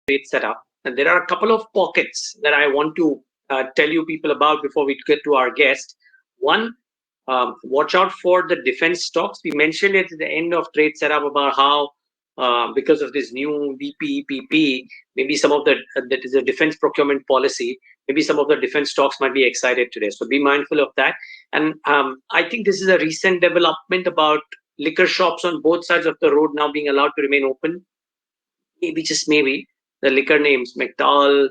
trade setup. And there are a couple of pockets that I want to tell you people about before we get to our guest. One, watch out for the defense stocks. We mentioned it at the end of trade setup about how because of this new DPEPP, maybe some of that is a defense procurement policy. Maybe some of the defense stocks might be excited today. So be mindful of that. And I think this is a recent development about liquor shops on both sides of the road now being allowed to remain open. Maybe just maybe the liquor names, McDowell,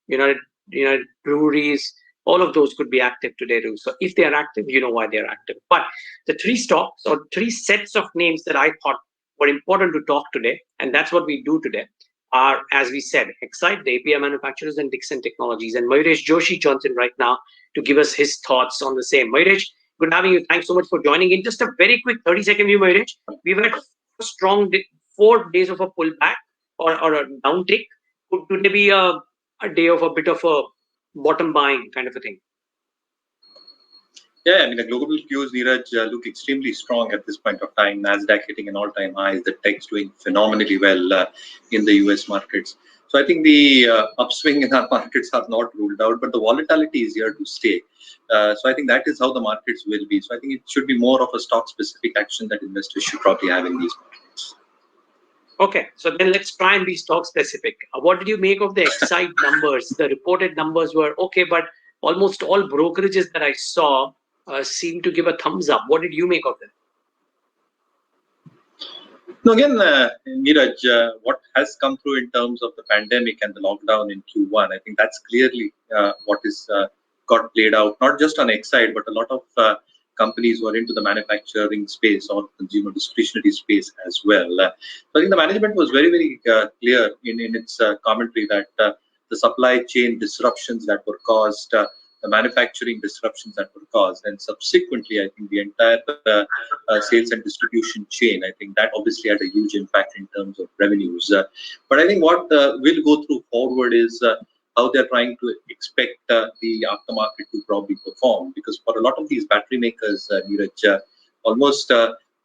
United Breweries, all of those could be active today too. So if they are active, you know why they are active. But the three stocks or three sets of names that I thought were important to talk today, and that's what we do today, are, as we said, Exide, the API manufacturers, and Dixon Technologies. And Mayuresh Joshi joins in right now to give us his thoughts on the same. Mayuresh, good having you. Thanks so much for joining in. Just a very quick 30-second view, Mayuresh. We've had strong 4 days of a pullback or a downtick. Could today be a day of a bit of a bottom buying kind of a thing? Yeah, I mean, the global cues, Neeraj, look extremely strong at this point of time. Nasdaq hitting an all-time high. The tech's doing phenomenally well in the US markets. So I think the upswing in our markets are not ruled out, but the volatility is here to stay. So I think that is how the markets will be. So I think it should be more of a stock-specific action that investors should probably have in these markets. Okay, so then let's try and be stock-specific. What did you make of the Exide numbers? The reported numbers were okay, but almost all brokerages that I saw seem to give a thumbs up. What did you make of them? No, again, Neeraj, what has come through in terms of the pandemic and the lockdown in Q1, I think that's clearly what is got played out, not just on Exide, but a lot of companies who are into the manufacturing space or consumer discretionary space as well. So I think the management was very, very clear in its commentary that the supply chain disruptions that were caused, the manufacturing disruptions that were caused, and subsequently, I think the entire sales and distribution chain, I think that obviously had a huge impact in terms of revenues. But I think what will go through forward is how they're trying to expect the aftermarket to probably perform, because for a lot of these battery makers, Neeraj, almost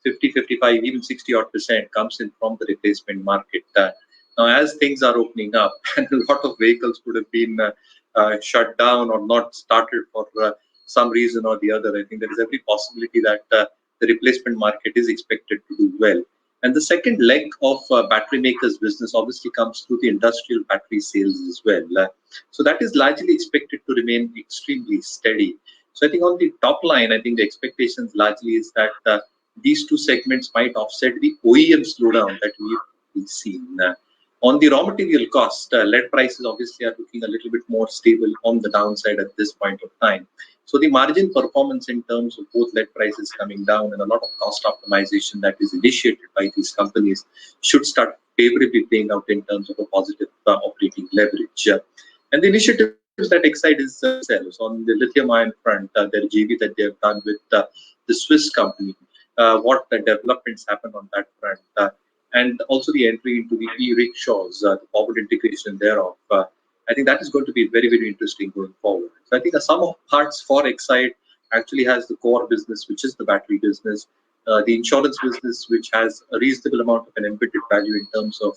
50, 55, even 60% comes in from the replacement market. Now, as things are opening up, and a lot of vehicles would have been shut down or not started for some reason or the other, I think there is every possibility that the replacement market is expected to do well. And the second leg of battery makers business obviously comes through the industrial battery sales as well. So that is largely expected to remain extremely steady. So I think on the top line, I think the expectations largely is that these two segments might offset the OEM slowdown that we've seen. On the raw material cost, lead prices obviously are looking a little bit more stable on the downside at this point of time. So the margin performance in terms of both lead prices coming down and a lot of cost optimization that is initiated by these companies should start favorably playing out in terms of a positive operating leverage. And the initiatives that Exide is sells on the lithium-ion front, their JV that they have done with the Swiss company, what the developments happen on that front, and also the entry into the e-rickshaws, the forward integration thereof. I think that is going to be very, very interesting going forward. So I think the sum of parts for Exide actually has the core business, which is the battery business, the insurance business, which has a reasonable amount of an embedded value in terms of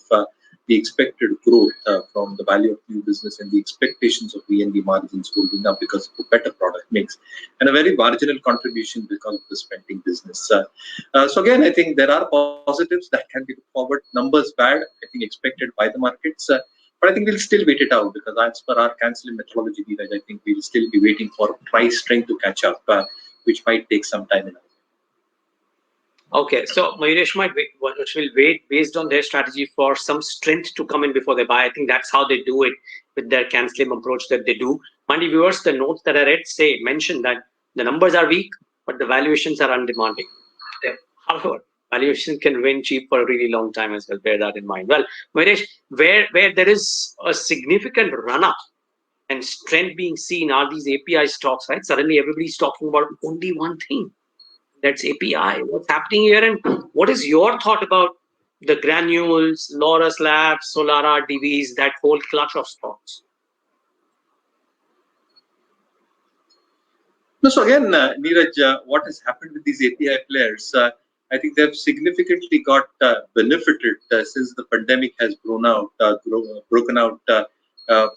the expected growth from the value of new business and the expectations of VNB margins holding up because of a better product mix, and a very marginal contribution because of the spending business. So again, I think there are positives that can be put forward. Numbers bad, I think expected by the markets. But I think we'll still wait it out because as per our cancelling methodology, I think we'll still be waiting for price strength to catch up, which might take some time. Okay, so Mayuresh will wait based on their strategy for some strength to come in before they buy. I think that's how they do it with their cancelling approach that they do. Money viewers, the notes that I read mention that the numbers are weak, but the valuations are undemanding. However, valuation can remain cheap for a really long time as well. Bear that in mind. Well, Mayuresh, where there is a significant run-up and strength being seen are these API stocks, right? Suddenly everybody's talking about only one thing. That's API. What's happening here, and what is your thought about the Granules, Laurus Labs, Solara, DVs, that whole clutch of stocks? No, so again, Neeraj, what has happened with these API players? I think they've significantly got benefited since the pandemic has broken out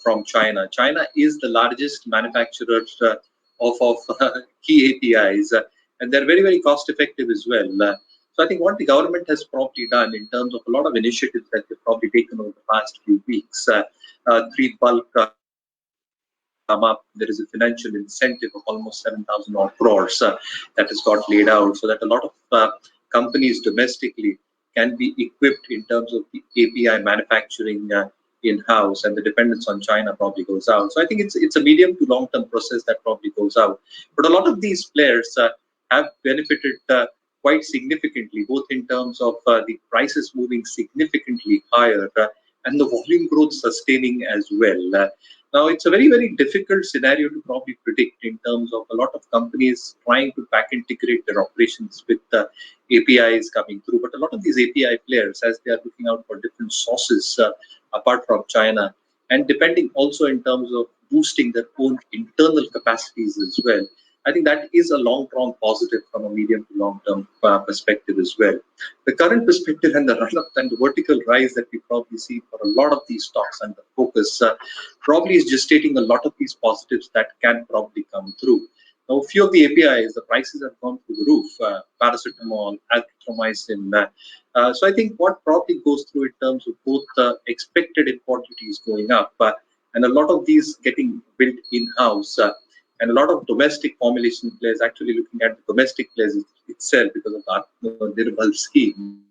from China. China is the largest manufacturer of key APIs, and they're very, very cost effective as well. So I think what the government has probably done in terms of a lot of initiatives that they've probably taken over the past few weeks, three bulk come up. There is a financial incentive of almost 7,000 odd crores that has got laid out so that a lot of companies domestically can be equipped in terms of the API manufacturing in-house, and the dependence on China probably goes out. So I think it's a medium to long-term process that probably goes out. But a lot of these players have benefited quite significantly, both in terms of the prices moving significantly higher and the volume growth sustaining as well. Now, it's a very, very difficult scenario to probably predict in terms of a lot of companies trying to back integrate their operations with APIs coming through. But a lot of these API players, as they are looking out for different sources apart from China, and depending also in terms of boosting their own internal capacities as well, I think that is a long-term positive from a medium to long-term perspective as well. The current perspective and the run-up and the vertical rise that we probably see for a lot of these stocks and the focus probably is just stating a lot of these positives that can probably come through. Now, a few of the APIs, the prices have gone through the roof, paracetamol, azithromycin. So I think what probably goes through in terms of both expected import duties going up and a lot of these getting built in-house, and a lot of domestic formulation players actually looking at the domestic players itself because of the Atmanirbhar scheme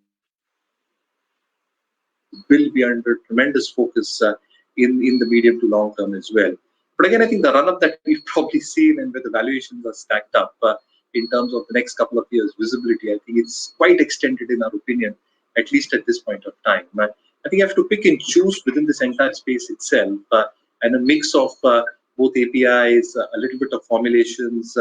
will be under tremendous focus in the medium to long term as well. But again, I think the run-up that we've probably seen and where the valuations are stacked up in terms of the next couple of years visibility, I think it's quite extended in our opinion, at least at this point of time. I think you have to pick and choose within this entire space itself and a mix of both APIs, a little bit of formulations.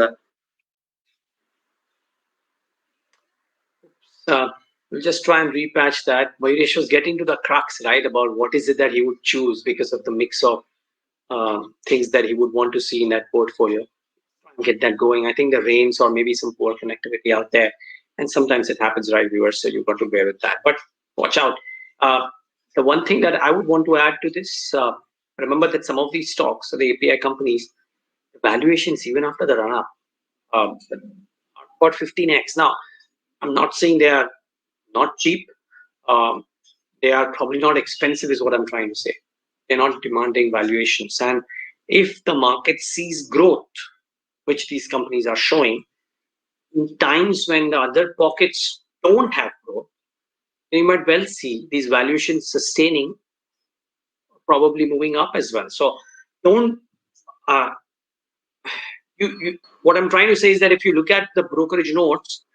We'll just try and repatch that. Mayuresh was getting to the crux, right, about what is it that he would choose because of the mix of things that he would want to see in that portfolio. Get that going. I think the rains or maybe some poor connectivity out there, and sometimes it happens, right, viewers? So you've got to bear with that. But watch out. The one thing that I would want to add to this, remember that some of these stocks, so the API companies, the valuations even after the run-up are about 15x. Now, I'm not saying they are not cheap. They are probably not expensive is what I'm trying to say. They're not demanding valuations. And if the market sees growth, which these companies are showing, in times when the other pockets don't have growth, you might well see these valuations sustaining, probably moving up as well. So don't what I'm trying to say is that if you look at the brokerage notes,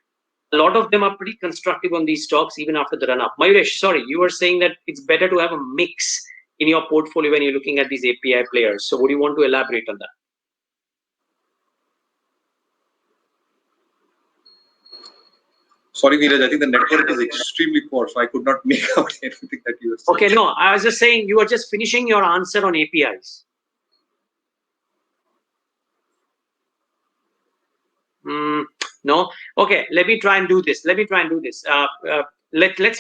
a lot of them are pretty constructive on these stocks even after the run-up. Mayuresh, sorry, you were saying that it's better to have a mix in your portfolio when you're looking at these API players. So would you want to elaborate on that? Sorry, Neeraj, I think the network is extremely poor, so I could not make out anything that you were saying. Okay, no, I was just saying you were just finishing your answer on APIs. No? Okay, let me try and do this. Let's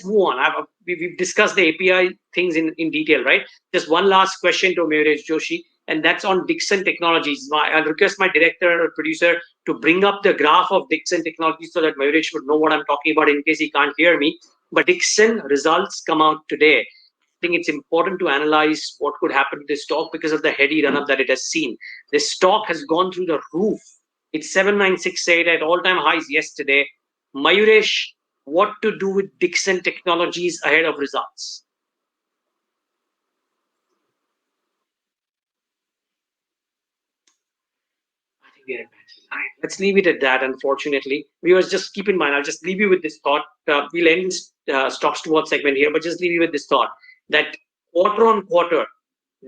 move on. We've discussed the API things in detail, right? Just one last question to Mayuresh Joshi, and that's on Dixon Technologies. I'll request my director or producer to bring up the graph of Dixon Technologies so that Mayuresh would know what I'm talking about in case he can't hear me. But Dixon results come out today. I think it's important to analyze what could happen to this stock because of the heady run-up that it has seen. This stock has gone through the roof. It's 7968 at all-time highs yesterday. Mayuresh, what to do with Dixon Technologies ahead of results? I think we're at battery line. Let's leave it at that, unfortunately. Viewers, just keep in mind, I'll just leave you with this thought. We'll end stocks to watch segment here, but just leave you with this thought that quarter on quarter,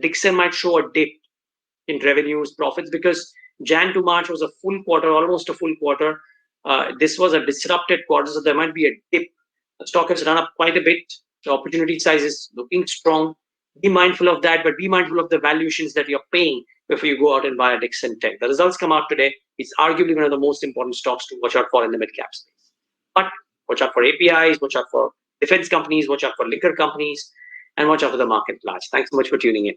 Dixon might show a dip in revenues, profits, because Jan to March was a full quarter, almost a full quarter. This was a disrupted quarter, so there might be a dip. The stock has run up quite a bit. The opportunity size is looking strong. Be mindful of that, but be mindful of the valuations that you're paying before you go out and buy a Dixon Tech. The results come out today. It's arguably one of the most important stocks to watch out for in the mid-cap space. But Watch out for APIs, watch out for defense companies, watch out for liquor companies, and watch out for the market at large. Thanks so much for tuning in.